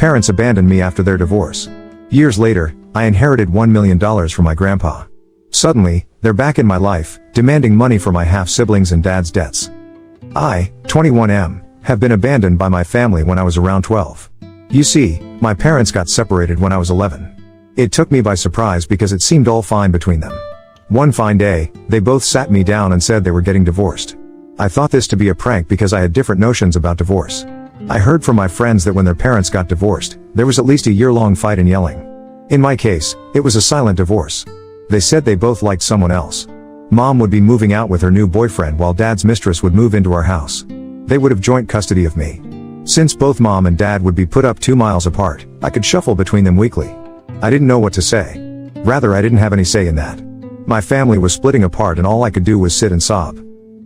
Parents abandoned me after their divorce. Years later, I inherited $1 million from my grandpa. Suddenly, they're back in my life, demanding money for my half-siblings and dad's debts. I, 21M, have been abandoned by my family when I was around 12. You see, my parents got separated when I was 11. It took me by surprise because it seemed all fine between them. One fine day, they both sat me down and said they were getting divorced. I thought this to be a prank because I had different notions about divorce. I heard from my friends that when their parents got divorced, there was at least a year-long fight and yelling. In my case, it was a silent divorce. They said they both liked someone else. Mom would be moving out with her new boyfriend while dad's mistress would move into our house. They would have joint custody of me. Since both mom and dad would be put up 2 miles apart, I could shuffle between them weekly. I didn't know what to say. Rather, I didn't have any say in that. My family was splitting apart and all I could do was sit and sob.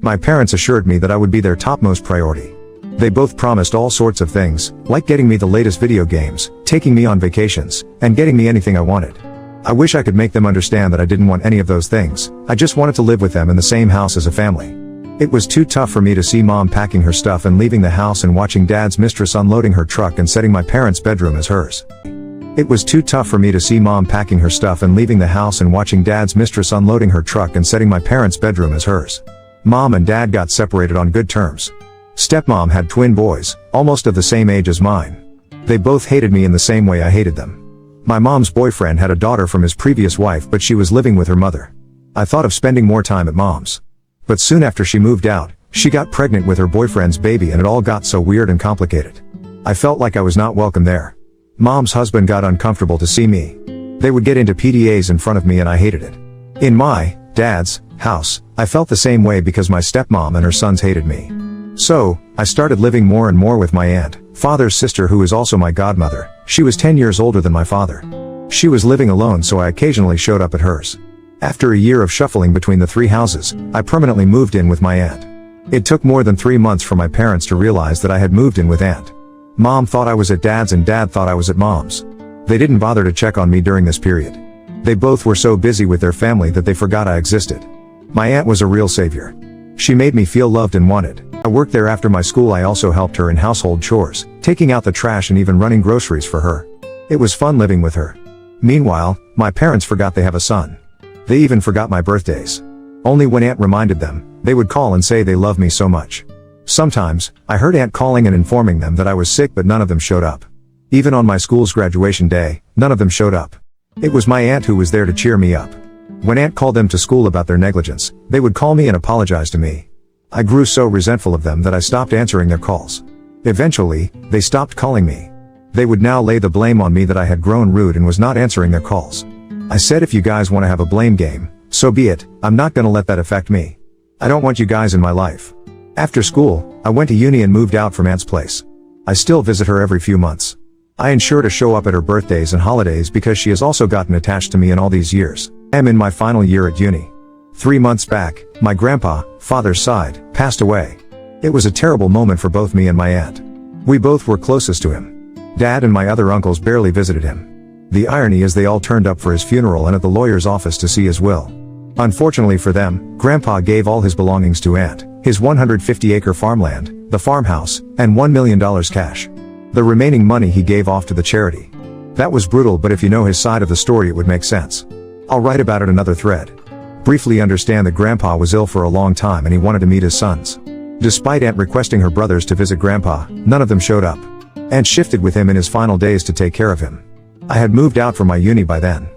My parents assured me that I would be their topmost priority. They both promised all sorts of things, like getting me the latest video games, taking me on vacations, and getting me anything I wanted. I wish I could make them understand that I didn't want any of those things. I just wanted to live with them in the same house as a family. It was too tough for me to see mom packing her stuff and leaving the house and watching dad's mistress unloading her truck and setting my parents' bedroom as hers. It was too tough for me to see mom packing her stuff and leaving the house and watching dad's mistress unloading her truck and setting my parents' bedroom as hers. Mom and dad got separated on good terms. Stepmom had twin boys, almost of the same age as mine. They both hated me in the same way I hated them. My mom's boyfriend had a daughter from his previous wife, but she was living with her mother. I thought of spending more time at mom's. But soon after she moved out, she got pregnant with her boyfriend's baby and it all got so weird and complicated. I felt like I was not welcome there. Mom's husband got uncomfortable to see me. They would get into PDAs in front of me and I hated it. In my dad's house, I felt the same way because my stepmom and her sons hated me. So, I started living more and more with my aunt, father's sister, who is also my godmother. She was 10 years older than my father. She was living alone, so I occasionally showed up at hers. After a year of shuffling between the 3 houses, I permanently moved in with my aunt. It took more than 3 months for my parents to realize that I had moved in with aunt. Mom thought I was at dad's and dad thought I was at mom's. They didn't bother to check on me during this period. They both were so busy with their family that they forgot I existed. My aunt was a real savior. She made me feel loved and wanted. I worked there after my school. I also helped her in household chores, taking out the trash and even running groceries for her. It was fun living with her. Meanwhile, my parents forgot they have a son. They even forgot my birthdays. Only when aunt reminded them, they would call and say they love me so much. Sometimes, I heard aunt calling and informing them that I was sick, but none of them showed up. Even on my school's graduation day, none of them showed up. It was my aunt who was there to cheer me up. When aunt called them to school about their negligence, they would call me and apologize to me. I grew so resentful of them that I stopped answering their calls. Eventually, they stopped calling me. They would now lay the blame on me that I had grown rude and was not answering their calls. I said, if you guys want to have a blame game, so be it. I'm not gonna let that affect me. I don't want you guys in my life. After school, I went to uni and moved out from aunt's place. I still visit her every few months. I ensure to show up at her birthdays and holidays because she has also gotten attached to me in all these years. I'm in my final year at uni. 3 months back, my grandpa, father's side, passed away. It was a terrible moment for both me and my aunt. We both were closest to him. Dad and my other uncles barely visited him. The irony is they all turned up for his funeral and at the lawyer's office to see his will. Unfortunately for them, Grandpa gave all his belongings to aunt, his 150-acre farmland, the farmhouse, and $1 million cash. The remaining money he gave off to the charity. That was brutal, but if you know his side of the story it would make sense. I'll write about it another thread. Briefly understand that Grandpa was ill for a long time and he wanted to meet his sons. Despite aunt requesting her brothers to visit Grandpa, none of them showed up. Aunt shifted with him in his final days to take care of him. I had moved out from my uni by then.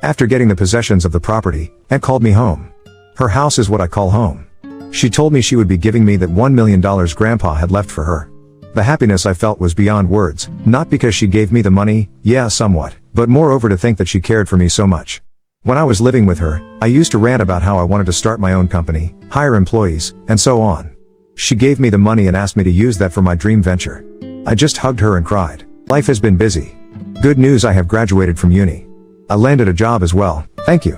After getting the possessions of the property, aunt called me home. Her house is what I call home. She told me she would be giving me that $1 million Grandpa had left for her. The happiness I felt was beyond words, not because she gave me the money, yeah, somewhat, but moreover to think that she cared for me so much. When I was living with her, I used to rant about how I wanted to start my own company, hire employees, and so on. She gave me the money and asked me to use that for my dream venture. I just hugged her and cried. Life has been busy. Good news, I have graduated from uni. I landed a job as well, thank you.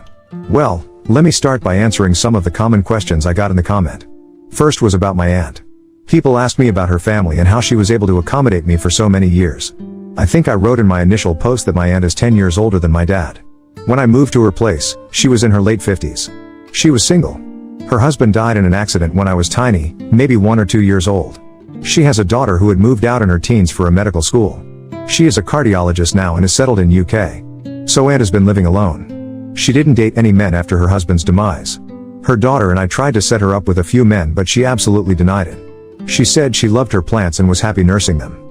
Well, let me start by answering some of the common questions I got in the comment. First was about my aunt. People asked me about her family and how she was able to accommodate me for so many years. I think I wrote in my initial post that my aunt is 10 years older than my dad. When I moved to her place, she was in her late 50s. She was single. Her husband died in an accident when I was tiny, maybe 1 or 2 years old. She has a daughter who had moved out in her teens for a medical school. She is a cardiologist now and is settled in UK. So Aunt has been living alone. She didn't date any men after her husband's demise. Her daughter and I tried to set her up with a few men, but she absolutely denied it. She said she loved her plants and was happy nursing them.